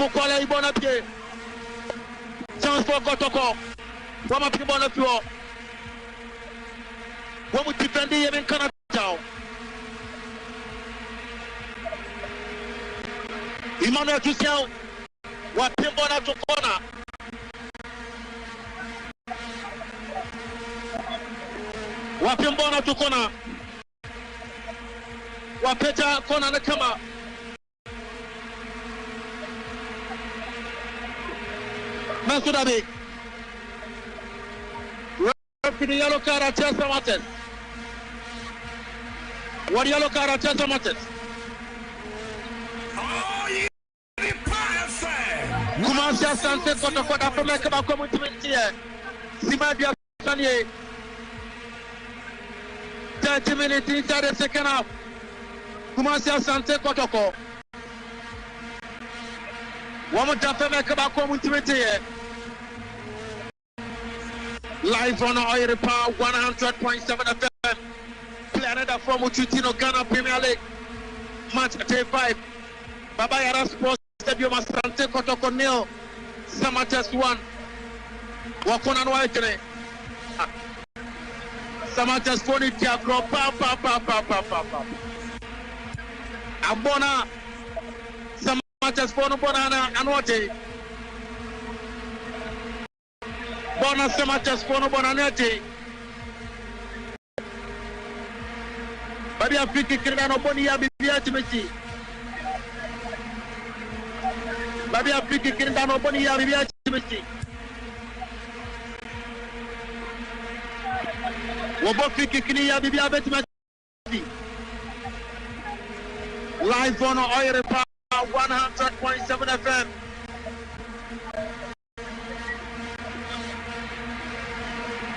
Mukwala ibona pie. Chance for Kotoko. Wama pibona pio. Wamu defendi yemen kanatao. Emmanuel Tusiao. Wapimbona to corner. Wapimbona to corner. Wapeta corner na kama. Masudabi. Referee yellow card at Samartex. What yellow card at Samartex? Kumasi Asante Kotoko da from Ekaba commitment here. Simadia Sanye. 30 minutes inside the second half. Kumasi Asante Kotoko. One more time from Ekaba commitment here. Live on Betpawa 100.7 FM. Play another from Uchutino Ghana Premier League. Match day 5. Baba Yara Sports Stadium Asante Kotoko 0. Samartex 1. Wakona Nwaitere. Samartex 4 Tiakro. Pa. Abona. Samartex 4 Bona Anwate. Bona Samartex 4 Bona Nete. Babi Afriki Kirdano Boni ya Bibia Timeti. Babi Afriki Kirdano Boni ya Bibia Timeti. Wabofiki Kini ya Bibia Betpawa. Live on Betpawa 100.7 FM.